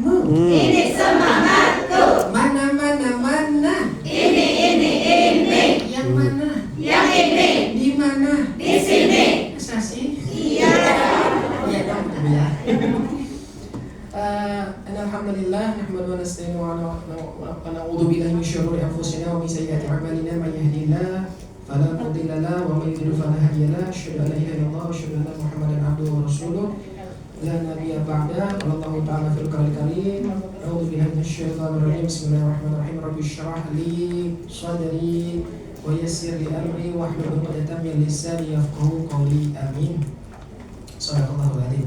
semangatmu. Ini semangatku. Mana. Ini. Yang mana? Yang ini. Di mana? Di sini. Masa sih? Iya. Iya dong, ya. Alhamdulillah, nahmadu wa nasta'inu wa na'udzu billahi min syururi anfusina wa min sayyiati a'malina may yahdihillahu fala mudilla lahu wa may yudlil fala hadiya lahu asyhadu an la ilaha illallah wa asyhadu anna muhammadan abduhu wa rasuluh la nabiyya ba'da wallahu ta'ala fil karim a'udzu billahi minasy syaithanir rajim bismillahirrahmanirrahim rabbi shrah li sadri wa yassir li amri wahlul 'uqdatam min lisani yafqahu qawli amin. Shadaqallahul adzim.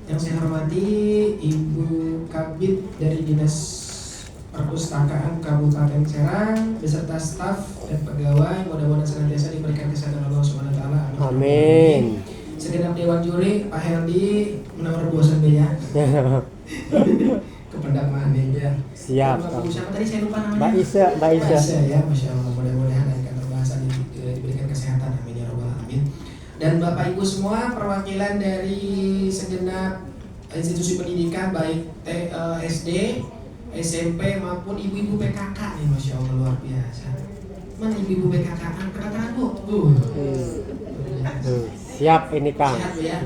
Yang saya hormati Ibu Kabid dari Dinas Perpustakaan Kabupaten Serang beserta staf dan pegawai, mudah-mudahan senantiasa diberikan kesehatan Allah Subhanahu wa taala. Amin. Segenap dewan juri, Pak Herdi menawar bosan deh ya. Kependamaan ya. Siap. Siapa tadi saya lupa namanya? Mbak Isa Ya, Masya Allah, mudah-mudahan dari kantor bahasa diberikan kesehatan, amin ya rabbal alamin. Dan Bapak Ibu semua, perwakilan dari segenap institusi pendidikan baik SD, SMP maupun ibu-ibu PKK nih, Masya Allah luar biasa. Mana ibu-ibu PKK? Angkat tangan Bu. Siap ini Kang. Sehat Bu ya.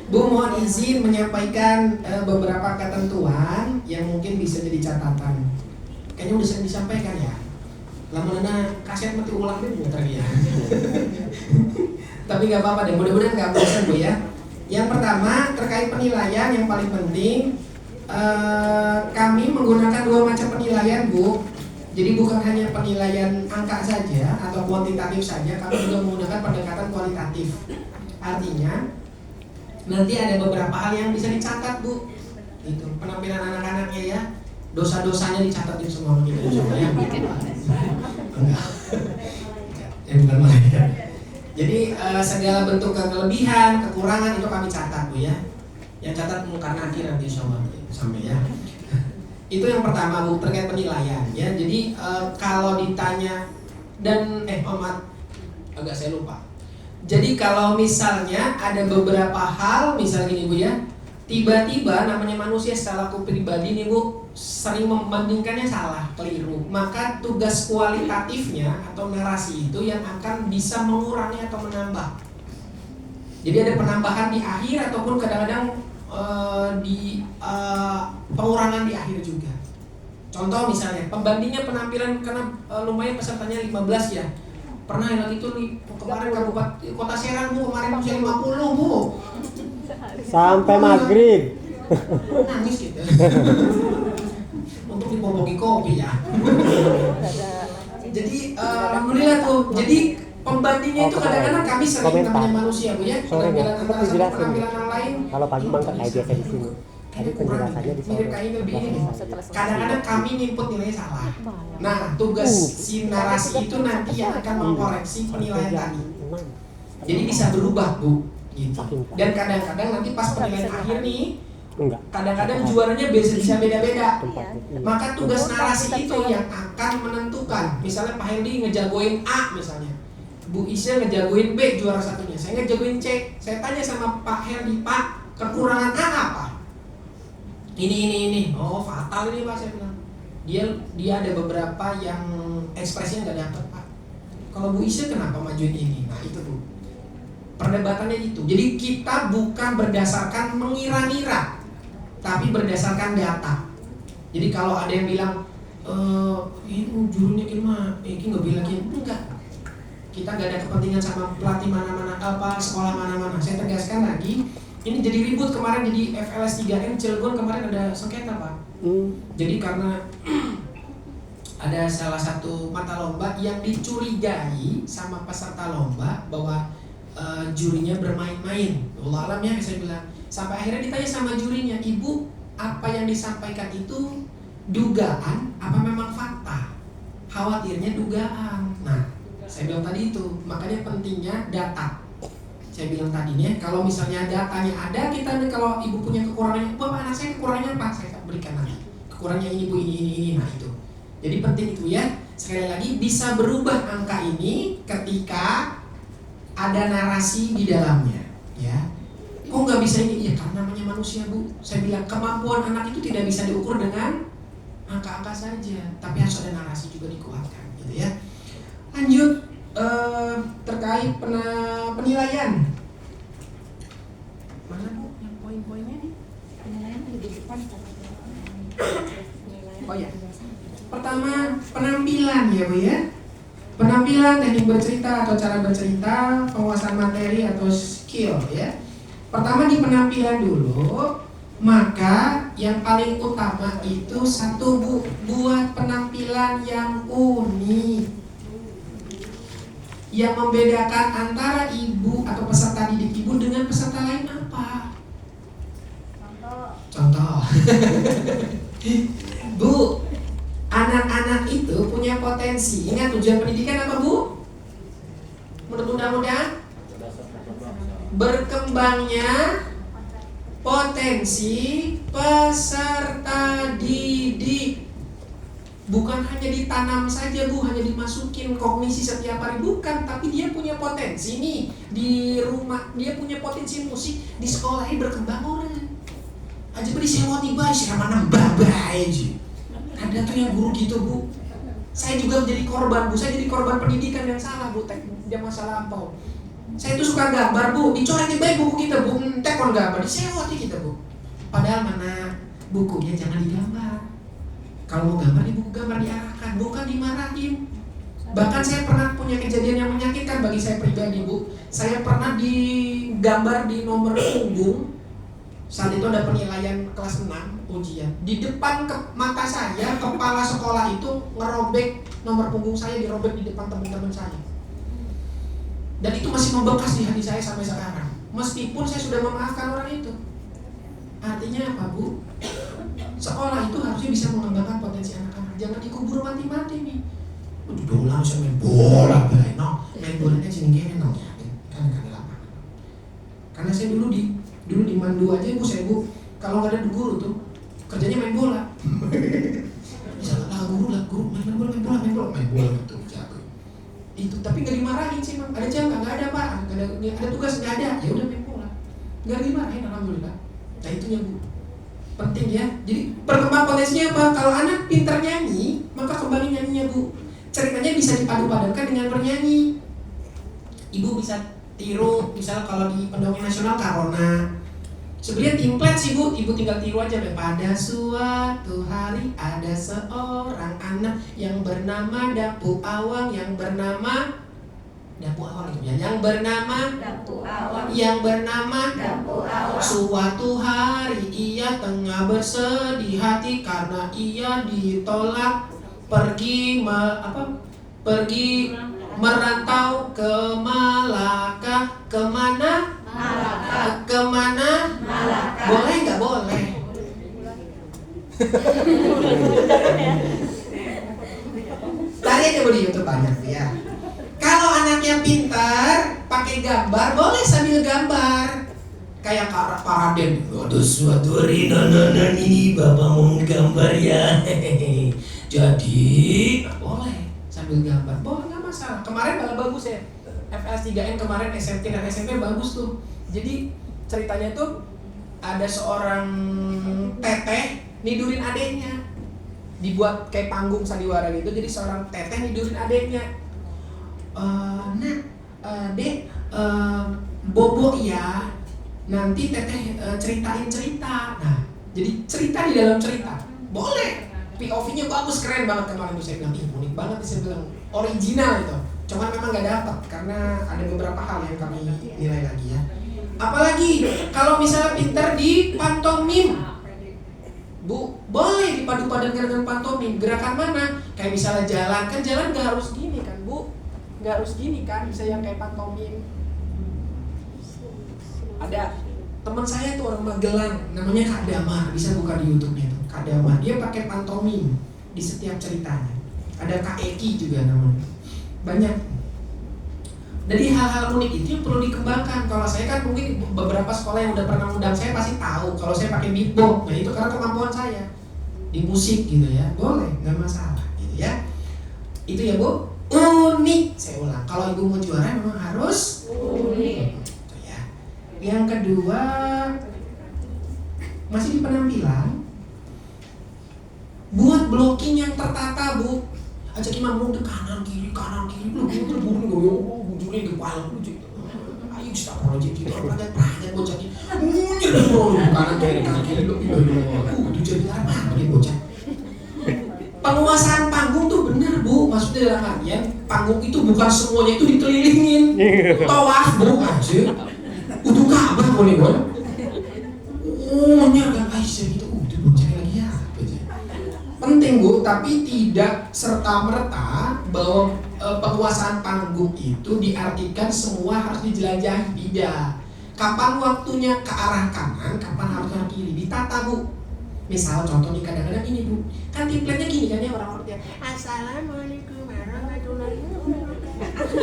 Bu, mohon izin menyampaikan beberapa ketentuan yang mungkin bisa jadi catatan. Kayaknya udah sering disampaikan ya. Lama-lama kaset mati ulang deh muter ya. Tapi nggak apa-apa deh, mudah-mudahan nggak bosan Bu ya. Yang pertama terkait penilaian yang paling penting, kami menggunakan dua macam penilaian Bu. Jadi bukan hanya penilaian angka saja atau kuantitatif saja, kami juga menggunakan pendekatan kualitatif. Artinya nanti ada beberapa hal yang bisa dicatat Bu. Itu penampilan anak-anaknya ya. Dosa-dosanya dicatat semua begitu ya. Enggak. Bukan malah ya. Jadi segala bentuk kelebihan, kekurangan itu kami catat Bu ya. Yang catat muka nakir nanti insyaallah sampai ya. Itu yang pertama Bu terkait penilaian ya. Jadi kalau ditanya dan maaf agak saya lupa. Jadi kalau misalnya ada beberapa hal misalnya gini Bu ya. Tiba-tiba namanya manusia secara aku pribadi nih Bu sering membandingkannya salah, keliru. Maka tugas kualitatifnya atau narasi itu yang akan bisa mengurangi atau menambah. Jadi ada penambahan di akhir ataupun kadang-kadang pengurangan di akhir juga. Contoh misalnya pembandingnya penampilan karena lumayan pesertanya 15 ya. Pernah yang lagi itu nih kemarin Kabupaten Kota Serang Bu kemarin usia 50 Bu. Sampai maghrib. Nangis gitu. Untuk dipopoki kopi ya. Jadi alhamdulillah tuh. Jadi pembandingnya itu kadang-kadang kami sering namanya manusia Bu ya. Penampilan antara satu penampilan yang lain. Kalau pagi bangkat kayak biasa di sini. Tadi penjelasannya di sore. Mirip kayak lebih ini. Kadang-kadang kami input nilai salah. Nah, tugas si narasi itu nanti yang akan mengkoreksi penilaian tadi. Jadi bisa berubah Bu. Gitu. Dan kadang-kadang nanti pas penilaian akhir nih, kadang-kadang juaranya bisa beda-beda. Maka tugas narasi itu yang akan menentukan. Misalnya Pak Hendy ngejagoin A misalnya, Bu Isya ngejagoin B juara satunya, saya ngejagoin C. Saya tanya sama Pak Hendy, Pak kekurangan A apa? Ini. Oh fatal ini Pak, saya bilang. Dia ada beberapa yang ekspresinya nggak dapat Pak. Kalau Bu Isya kenapa majuin ini? Nah itu Bu. Perdebatannya itu. Jadi kita bukan berdasarkan mengira-ngira, tapi berdasarkan data. Jadi kalau ada yang bilang ini jurinya gimana? Ini nggak bilang enggak. Kita nggak ada kepentingan sama pelatih mana-mana sekolah mana-mana. Saya tegaskan lagi, ini jadi ribut kemarin jadi FLS 3M Cilegon kemarin ada sengketa Pak. Jadi karena ada salah satu mata lomba yang dicurigai sama peserta lomba bahwa jurinya bermain-main. Allah alam ya saya bilang. Sampai akhirnya ditanya sama jurinya, Ibu apa yang disampaikan itu dugaan apa memang fakta? Khawatirnya dugaan. Nah saya bilang tadi itu, makanya pentingnya data. Saya bilang tadinya kalau misalnya datanya ada, kita kalau Ibu punya kekurangannya, Bapak anak saya kekurangannya apa? Saya berikan nanti. Kekurangannya ini Bu ini. Nah itu. Jadi penting itu ya. Sekali lagi bisa berubah angka ini ketika ada narasi di dalamnya, ya. kok nggak bisa ini? Ya karena namanya manusia Bu. Saya bilang kemampuan anak itu tidak bisa diukur dengan angka-angka saja, tapi harus ada narasi juga dikuatkan, gitu ya. Lanjut terkait penilaian. Mana Bu yang poin-poinnya nih? Penilaian ada di depan. Oh ya. Pertama penampilan ya Bu ya. Penampilan, teknik bercerita atau cara bercerita, penguasaan materi atau skill ya. Pertama di penampilan dulu, maka yang paling utama itu satu Bu, buat penampilan yang unik, yang membedakan antara ibu atau peserta didik ibu dengan peserta lain apa? Contoh. Bu, anak-anak itu punya potensi. Ingat tujuan pendidikan apa Bu? Menurut undang-undang berkembangnya potensi peserta didik. Bukan hanya ditanam saja Bu, hanya dimasukin kognisi setiap hari, bukan, tapi dia punya potensi nih di rumah, dia punya potensi musik di sekolah ini berkembang orang. Aja beri sewa tiba sirama nambah aja. Ada tuh yang guru gitu Bu. Saya juga menjadi korban Bu, saya jadi korban pendidikan yang salah Bu, dia masalah lampau. Saya tuh suka gambar Bu, dicoretin baik buku kita Bu, entek kon gambar, disewoti kita Bu. Padahal mana bukunya jangan digambar. Kalau mau gambar di buku gambar diarahkan, bukan dimarahin. Bahkan saya pernah punya kejadian yang menyakitkan bagi saya pribadi Bu. Saya pernah digambar di nomor punggung. Saat itu ada penilaian kelas 6 ujian. Di depan mata saya, kepala sekolah itu ngerobek nomor punggung saya, dirobek di depan teman-teman saya. Dan itu masih membekas di hati saya sampai sekarang. Meskipun saya sudah memaafkan orang itu. Artinya apa Bu? Sekolah itu harusnya bisa mengembangkan potensi anak-anak. Jangan dikubur mati-mati nih. Udah ulang saya main bola, main bolanya sini no ya. Kan di lapangan. Karena saya dulu di Mandu aja Bu, saya Bu, kalau nggak ada guru tuh kerjanya main bola. Bisa guru main bola itu jago. Itu tapi nggak dimarahin sih Bang. Ada jam nggak ada Pak, ada tugas nggak ada, ya udah main bola. Nggak dimarahin alhamdulillah. Nah itunya Bu. Penting ya. Jadi perkembang potensinya apa? Kalau anak pintar nyanyi, maka kembangin nyanyinya Bu. Ceritanya bisa dipadu-padankan dengan bernyanyi. Ibu bisa tiru, misal kalau di pendongeng nasional Karona. Sebenarnya template sih Bu, ibu tinggal tiru aja. Pada suatu hari ada seorang anak yang bernama Dapu Awang, yang bernama Dapu Awang itu ya, yang bernama Dapu Awang, yang bernama Dapu Awang. Suatu hari ia tengah bersedih hati karena ia ditolak pergi merantau ke Malaka. Kemana? Malaka. Kemana? Malaka. Boleh nggak boleh? Cari aja Bu di YouTube banyak ya. Kalau anaknya pintar, pakai gambar, boleh sambil gambar. Kayak Kak Raden. Waduh, suatu hari nana ini bapak mau gambar ya. Jadi, boleh sambil gambar, boleh nggak masalah. Kemarin malah bagus ya. FLS 3N kemarin SMP dan SMP bagus tuh. Jadi ceritanya tuh ada seorang teteh nidurin adeknya. Dibuat kayak panggung sandiwara gitu. Jadi seorang teteh nidurin adeknya. Dek, bobo ya. Nanti teteh ceritain cerita. Nah, jadi cerita di dalam cerita. Boleh. POV-nya bagus, keren banget kemarin tuh saya bilang. Ih, unik banget saya bilang. Original itu. Cuman memang gak dapat karena ada beberapa hal yang kami nilai lagi ya. Apalagi kalau misalnya pintar di pantomim. Bu, boleh dipadu-padankan dengan pantomim. Gerakan mana? Kayak misalnya jalan, kan jalan gak harus gini kan Bu. Gak harus gini kan, bisa yang kayak pantomim. Ada teman saya tuh orang Magelang, namanya Kak Damar, bisa buka di YouTube-nya tuh. Kak Damar, dia pakai pantomim di setiap ceritanya. Ada Kak Eki juga namanya. Banyak. Jadi hal-hal unik itu yang perlu dikembangkan. Kalau saya kan mungkin beberapa sekolah yang udah pernah undang saya pasti tahu kalau saya pakai beatbox. Nah itu karena kemampuan saya di musik gitu ya. Boleh, nggak masalah gitu ya. Itu ya Bu, unik. Saya ulang. Kalau ibu mau juara memang harus Unik. Itu ya. Yang kedua masih di penampilan, buat blocking yang tertata, Bu. Ajak imam lu kanan kiri lu terburu bujurnya di kepala lu gitu. Ayo astagfirullahaladzim gitu, peragat bocah ini kanan kiri lu itu jadi apa nih bocah. Penguasaan panggung tuh bener, Bu. Maksudnya dalam artian panggung itu bukan semuanya itu dikelilingin tawaf, Bu, aja udah Ka'bah boleh, Bu. Nyerang Aisyah gitu, itu bocah lagi apa aja. Penting, Bu, tapi tidak serta-merta bahwa penguasaan panggung itu diartikan semua harus dijelajahi, tidak. Kapan waktunya ke arah kanan, kapan harus ke arah kiri, ditata, Bu. Misal contoh nih kadang-kadang ini, Bu, kan templatenya gini kan ya orang-orang dia Assalamualaikum warahmatullahi wabarakatuh.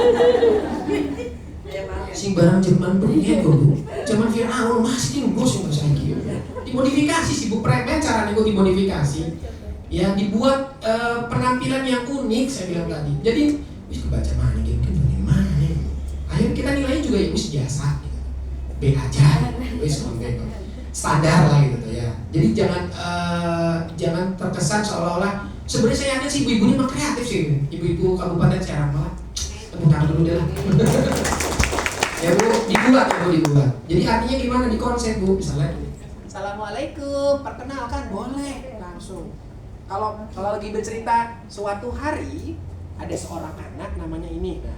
Sing barang zaman beringin, Bu. Zaman Fir'aun masih bos yang bersagi. Dimodifikasi sih, Bu, premen cara nego dimodifikasi. Ya, dibuat penampilan yang unik, saya bilang tadi. Jadi, wis kebaca mana gitu, mana nih. Akhirnya kita nilainya juga ya wis biasa gitu. B aja, wis standar lah gitu ya. Jadi jangan terkesan seolah-olah sebenarnya saya yakin sih ibu-ibu ini mah kreatif sih, ibu-ibu Kabupaten Serang malah. Tepuk tangan dulu deh lah. Ya, Bu, dibuat ya, Bu, dibuat. Jadi artinya gimana di konsep, Bu? Misalnya Assalamualaikum, perkenalkan, boleh langsung. Kalau lagi bercerita suatu hari ada seorang anak namanya ini, nah,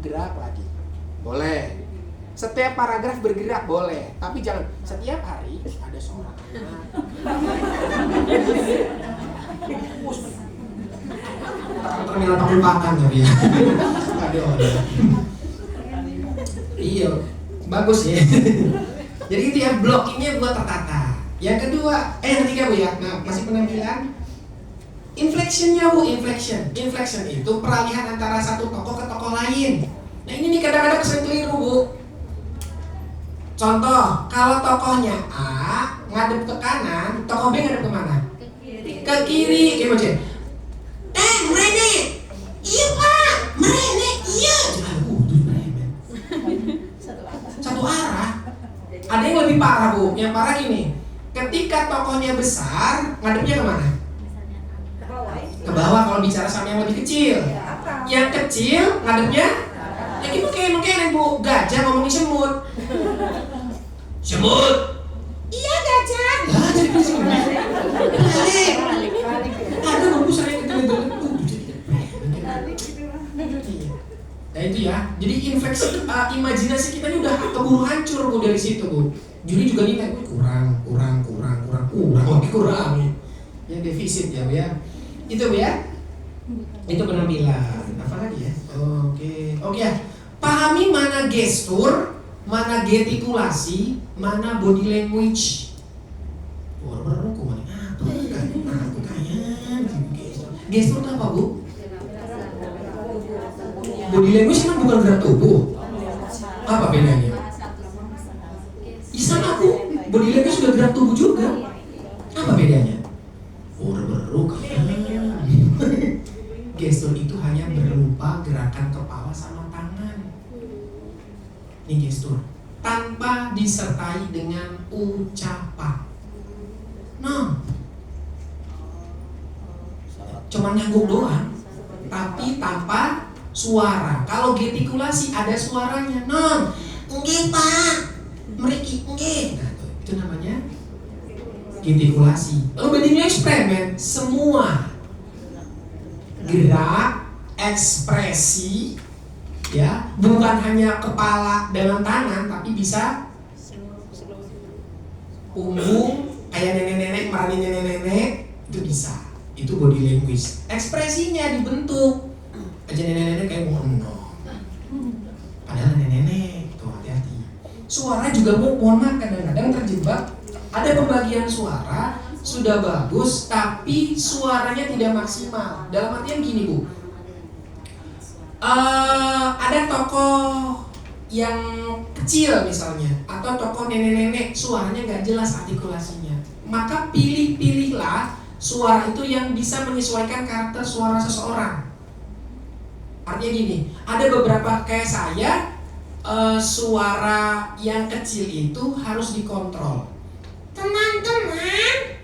gerak lagi, boleh. Setiap paragraf bergerak boleh, tapi jangan setiap hari ada seorang anak. Terminal Pakupakan tapi ya. Aduh. Iya, bagus ya. Jadi itu ya, blockingnya buat tertata. Yang kedua, yang ketiga, Bu ya. Nah, masih penampilan. Inflectionnya, Bu, inflection. Inflection itu peralihan antara satu tokoh ke tokoh lain. Nah ini nih kadang-kadang sering keliru, Bu. Contoh, kalau tokohnya A ngadep ke kanan, tokoh B ngadep ke mana? Ke kiri. Kayak macam, merene. Iya, Pak. Merene. Iya. Satu arah. Ada yang lebih parah, Bu. Yang parah gini, ketika tokohnya besar, ngadepnya kemana? Ke bawah kalau bicara sama yang lebih kecil. Yang kecil ngadepnya ya gitu kayak Bu, gajah ngomongin semut. Semut. Iya, gajah. Lah jadi semut. Balik. Ada bagus saya kegedean. Nah itu ya, jadi infeksi imajinasi kita ini udah keburu hancur, Bu, dari situ, Bu. Juri juga nilai kurang. Ya defisit ya, Bu ya. Itu, Bu ya. Itu penampilan. Apa lagi ya? Oke ya. Pahami mana gestur, mana gestikulasi, mana body language. Baru kemana? Apa kayak gestur itu apa, Bu? Body language kan bukan gerak tubuh. Apa bedanya? Sama, Bu. Body language sudah gerak tubuh juga. Apa bedanya? Gestur itu hanya berupa gerakan kepala sama tangan. Ini gestur tanpa disertai dengan ucapan. Nah, cuma nyanggung doang, tapi tanpa suara. Kalau gestikulasi ada suaranya. Non, enggak, Pak. Meriki, enggak. Nah, itu namanya gestikulasi. Lalu bandingnya eksperimen, semua gerak, ekspresi, ya, bukan hanya kepala dengan tangan, tapi bisa punggung, kayak nenek-nenek meranin nenek-nenek, itu bisa. Itu body language. Ekspresinya dibentuk. Aja nenek-nenek kayak mau padahal nenek-nenek, tuh hati-hati. Suara juga mohon maaf kadang-kadang terjebak. Ada pembagian suara sudah bagus, tapi suaranya tidak maksimal. Dalam artian gini, Bu. Ada tokoh yang kecil misalnya, atau tokoh nenek-nenek, suaranya nggak jelas artikulasinya. Maka pilih-pilihlah suara itu yang bisa menyesuaikan karakter suara seseorang. Artinya gini, ada beberapa kayak saya suara yang kecil itu harus dikontrol. Teman-teman,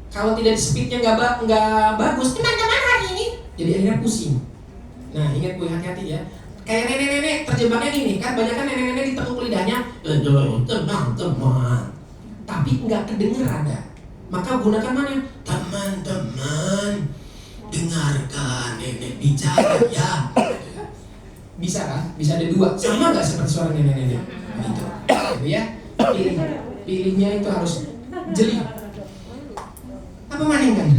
kalau tidak speednya nggak bagus, teman-teman hari ini, jadi akhirnya pusing. Nah ingat Bu, hati-hati ya. Kayak nenek-nenek terjebaknya gini kan, banyak kan nenek-nenek ditekuk lidahnya, teman-teman, tapi nggak kedenger ada. Maka gunakan mana? Teman-teman, dengarkan nenek bicara ya. Bisa kan? Bisa ada dua. Sama nggak seperti suara nenek-nenek? Gitu. Ya. Pilihnya itu harus jeli. Apa maning kan?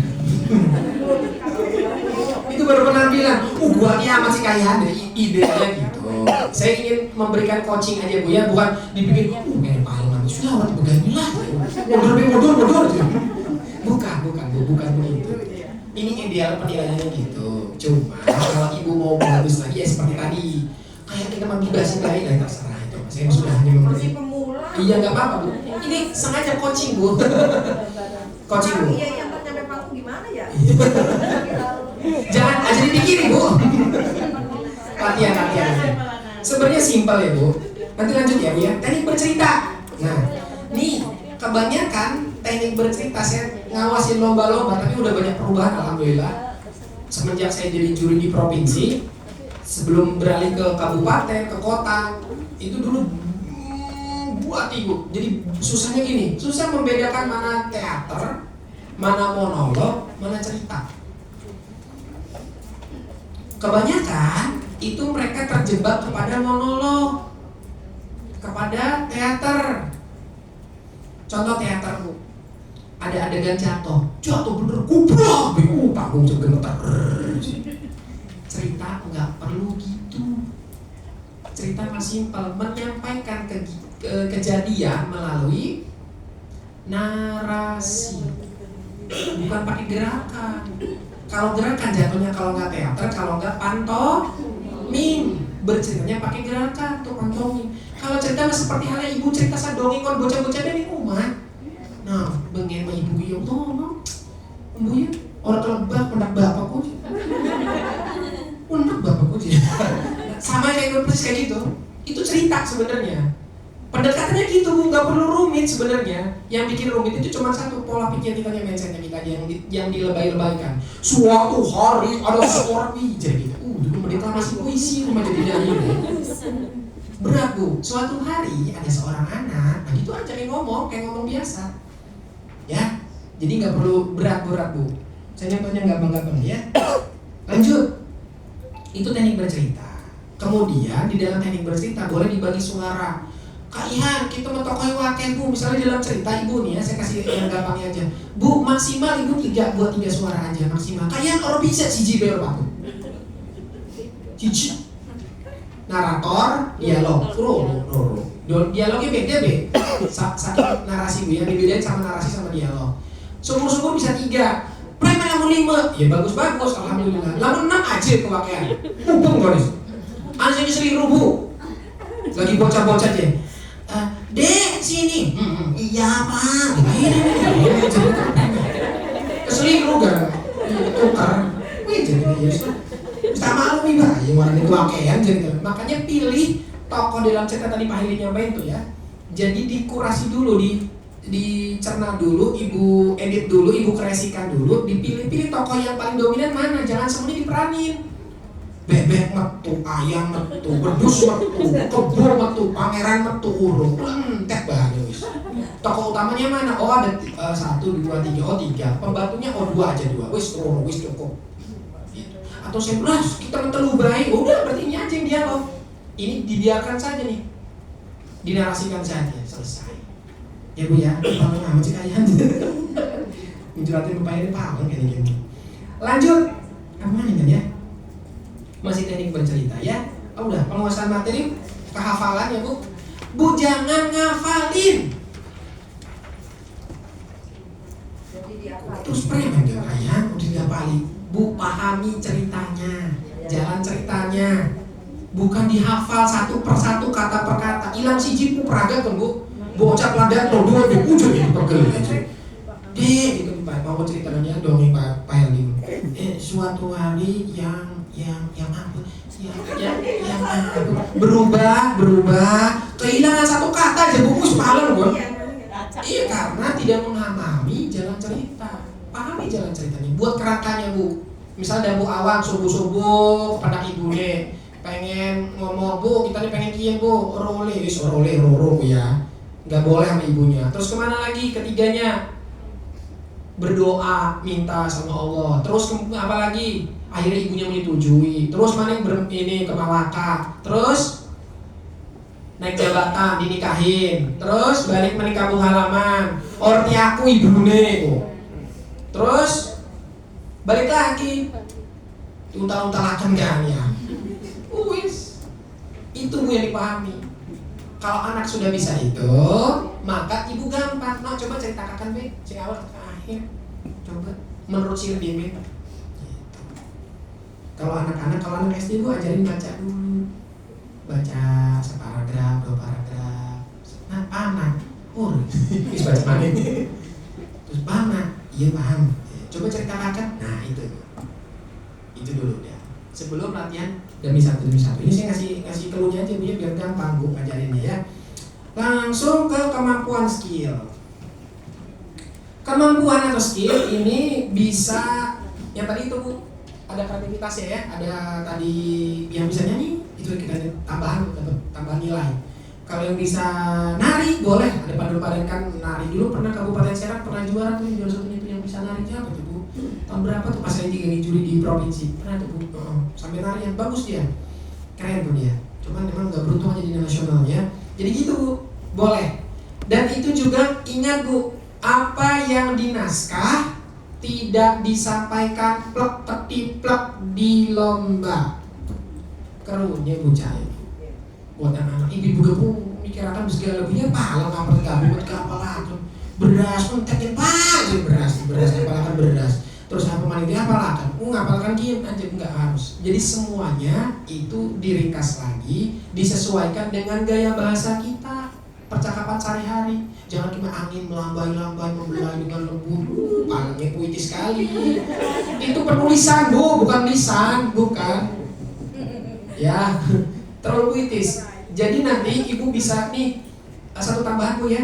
Itu baru penampilan. Gua amat sih kaya ada idenya gitu. Saya ingin memberikan coaching aja Bu ya, bukan dibikin kayak pahlawan sudah waktu beginilah. Mundur. Bukan begitu. Ini ideal penilaiannya gitu. Cuma kalau ibu mau bagus lagi ya seperti tadi. Kayak kita membebasin lain terserah itu. Saya sudah hanya memberi. Iya nggak apa-apa Bu. Ini sengaja coaching Bu. Coaching Bu. Iya yang nyampe panggung gimana ya? Jangan aja dipikirin Bu. Latihan. Sebenarnya simpel ya Bu. Nanti lanjut ya Bu ya. Teknik bercerita. Nah, nih kebanyakan teknik bercerita saya ngawasin lomba-lomba, tapi udah banyak perubahan alhamdulillah. Semenjak saya jadi juri di provinsi, sebelum beralih ke kabupaten, ke kota, itu dulu buat ibu. Jadi susahnya gini, susah membedakan mana teater, mana monolog, mana cerita. Kebanyakan itu mereka terjebak kepada monolog, kepada teater. Contoh teater Bu, ada adegan jatuh bener kuplok, panggung gemetar. Cerita nggak perlu gitu. Cerita masih simpel, menyampaikan kejadian melalui narasi, bukan pakai gerakan. Kalau gerakan jatuhnya kalau nggak teater, kalau nggak pantomim. Berceritanya pakai gerakan tuh pantomim. Kalau cerita seperti halnya ibu cerita saya dongeng kon bocah-bocah dari rumah. Nah, bengen sama ibu yo tolong. Ibu ya orang kelebak pendak bapakku. Pendak bapakku sih. Sama kayak persis kayak gitu. Itu cerita sebenarnya. Pendekatannya gitu Bu, nggak perlu rumit sebenarnya. Yang bikin rumit itu cuma satu, pola pikir kita, mindsetnya kita yang dilebay-lebaykan. Suatu hari ada seorang jadi gitu. Dulu mendeklamasi puisi rumah jadi nyanyi. Berat Bu, suatu hari ada seorang anak, nah itu aja kayak ngomong biasa. Ya, jadi nggak perlu berat-berat Bu. Saya contohnya gampang-gampang ya. Lanjut, itu teknik bercerita. Kemudian di dalam teknik bercerita boleh dibagi suara. Kak Ihan, kita mentokoi wakil Bu, misalnya dalam cerita ibu nih ya, saya kasih yang gampangnya aja. Bu, maksimal ibu 3 suara aja maksimal. Kak Ihan orang bisa siji bayar Pak. Siji. Narator, dialog, dialognya beda satu narasi Bu ya, dibedain sama narasi sama dialog. Syukur-syukur bisa 3. Preman lamun 5, ya bagus-bagus, alhamdulillah. Lamun 6 aja kewakian. Mumpung goris. Anjing selingkuh Bu. Lagi bocah-bocah aja. Dek sini. Iya Pak. Selingkuh kan. Tukar. Wih jadi ya. Bisa malu nih Pak, yang warna itu akean jadi. Makanya pilih tokoh dalam cerita tadi Pak Hili nyampein tuh ya. Jadi dikurasi dulu, dicerna dulu, ibu edit dulu, ibu kreasikan dulu, dipilih-pilih tokoh yang paling dominan mana, jangan semuanya diperanin. Bebek metu, ayam metu, bedus metu, kebo metu, pangeran metu, urung, entek banget wis. Tokoh utamanya mana? Oh ada 1, 2, 3, oh 3. Pembantunya oh 2 aja 2, wis urung, wis cukup. Atau saya bilang kita mentelu baik, udah berarti ini aja yang dialog. Ini dibiarkan saja nih, dinarasikan saja, selesai. Ya Bu ya, paling amat sih kalian. Mencuratin bapaknya paling kayak gini. Lanjut, apa nih kan ya? Masih teknik bercerita ya. Oh, udah penguasaan materi, kehafalan ya Bu. Bu jangan ngafalin. Terus preman gak kayak udah ngafalin. Bu pahami ceritanya, jalan ceritanya, bukan dihafal satu persatu kata per kata. Hilang siji Bu peragat kan Bu. Bocah peladan dua di ujung itu pegel aja. Dek itu Pak mau ceritanya dongeng Pak Helmi. Suatu hari yang apa? berubah, kehilangan satu kata aja buku sepalan gue. Iya. Iya, karena tidak mengamami jalan cerita. Pahami jalan ceritanya, buat kerangkanya Bu. Misalnya Bu awak subuh-subuh kepada ibunya pengen ngomong, Bu kita nih pengen kian Bu, roro ya, nggak boleh sama ibunya. Terus kemana lagi? Ketiganya berdoa minta sama Allah. Terus apa lagi? Akhirnya ibunya menyetujui. Terus mana yang ini ke Malaka. Terus naik jabatan, dinikahin. Terus balik menikah halaman. Orti aku ibune. Terus balik lagi. Untal-untalakan kan ya. Wis. Itu Bu yang dipahami. Kalau anak sudah bisa itu, maka ibu gampang. Nah, coba ceritakan Be, sing awal ke akhir. Coba menurut si Bimbing. Gitu. Kalau anak SD Bu ajarin baca dulu. Baca separagraf, 2 paragraf. Nah, anak, bisa baca mana? Terus mana? Iya paham. Coba ceritakan. Nah, itu dulu ya. Sebelum latihan demi satu. Ini saya ngasih keluhnya aja Bu ya, biar gampang Bu ngajarinnya ya. Langsung ke kemampuan skill. Kemampuan atau skill ini bisa yang tadi itu Bu, ada kreativitasnya ya, ada tadi yang bisa nyanyi, itu kita tambahan nilai. Kalau yang bisa nari boleh, ada padupadankan nari. Dulu pernah Kabupaten Serang pernah juara tuh, juara satunya itu yang bisa nari siapa tuh Bu? Tahun berapa tuh pas saya juga juri di provinsi, pernah tuh Bu, sampai nari yang bagus dia, keren tuh dia. Cuman memang nggak beruntung aja di nasional ya. Jadi gitu Bu, boleh. Dan itu juga ingat Bu, apa yang di naskah tidak disampaikan plek ketiplek di lomba. Kerunya bocah. Buat anak-anak ibu juga Bu mikirakan segala punya pala ngapal gabung buat kapal aja. Beras mentekin beras ngapalkan beras. Terus apa manitia ngapalkan? Ngapalkan kieu aja enggak harus. Jadi semuanya itu diringkas lagi, disesuaikan dengan gaya bahasa kita, percakapan sehari-hari. Jangan cuma angin melambai-lambai membelai dengan lembut. Palingnya puitis sekali. Itu penulisan Bu, bukan lisan, bukan. Ya, terlalu puitis. Jadi nanti ibu bisa nih satu tambahan Bu ya,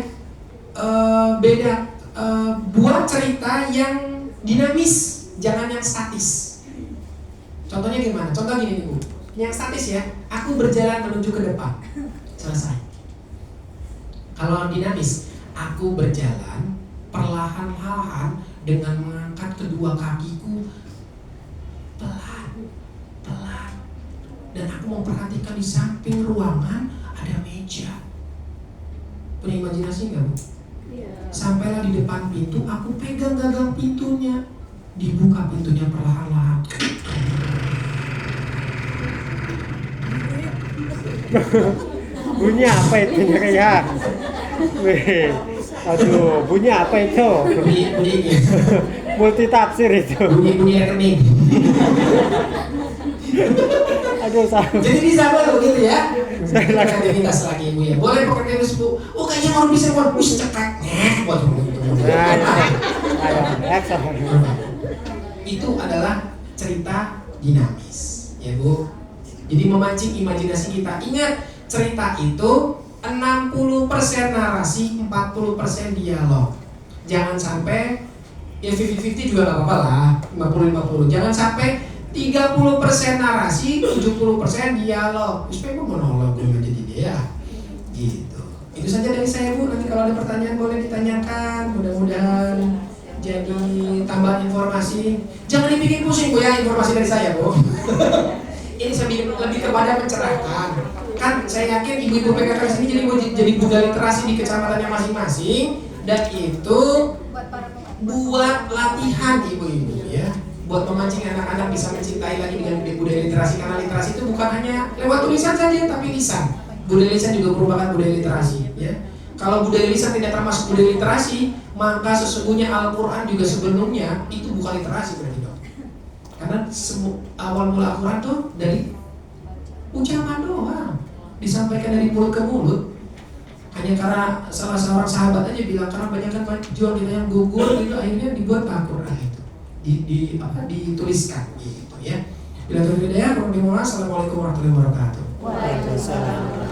beda, buat cerita yang dinamis, jangan yang statis. Contohnya gimana? Contoh gini nih Bu, yang statis ya, aku berjalan menuju ke depan, selesai. Kalau dinamis, aku berjalan perlahan-lahan dengan mengangkat kedua kakiku pelan. Dan aku memperhatikan di samping ruangan ada meja. Punya imajinasi nggak Bu? Iya. Sampailah di depan pintu, aku pegang gagang pintunya, dibuka pintunya perlahan-lahan. Bunyi apa itu ya? Aduh, bunyi apa itu? Bunyi Multi tafsir itu. Bunyi rekening. Aduh, sama. Jadi bisa begitu ya. Kreativitas lagi Bu ya. Boleh pakai kreativitas Bu. Oh kayaknya orang bisa buat bus cekrek. Buat gitu. Itu adalah cerita dinamis, ya Bu. Jadi memancing imajinasi kita. Ingat, cerita itu 60% narasi, 40% dialog. Jangan sampai ya 50-50 juga nggak apa-apa lah, 50-50. Jangan sampai 30% narasi, 70% dialog. Supaya monolog gue jadi dia. Gitu. Itu saja dari saya Bu. Nanti kalau ada pertanyaan boleh ditanyakan. Mudah-mudahan jadi tambahan informasi. Jangan dibikin pusing Bu ya informasi dari saya Bu. Ini lebih kepada mencerahkan. Kan saya yakin ibu-ibu PKK sini jadi budaya literasi di kecamatannya masing-masing. Dan itu buat latihan ibu-ibu ya. Buat memancing anak-anak bisa mencintai lagi dengan budaya literasi. Karena literasi itu bukan hanya lewat tulisan saja, tapi lisan. Budaya lisan juga merupakan budaya literasi ya. Kalau budaya lisan tidak termasuk budaya literasi, maka sesungguhnya Al-Quran juga sebelumnya itu bukan literasi berarti dong. Karena awal mula Al-Quran tuh dari ucapan doang, disampaikan dari mulut ke mulut. Hanya karena salah seorang sahabat aja bilang, karena banyak kan jual kita yang gugur gitu, akhirnya dibuat Al-Quran itu. Dituliskan gitu ya. Bila terjadi ya, assalamualaikum warahmatullahi wabarakatuh. Waalaikumsalam.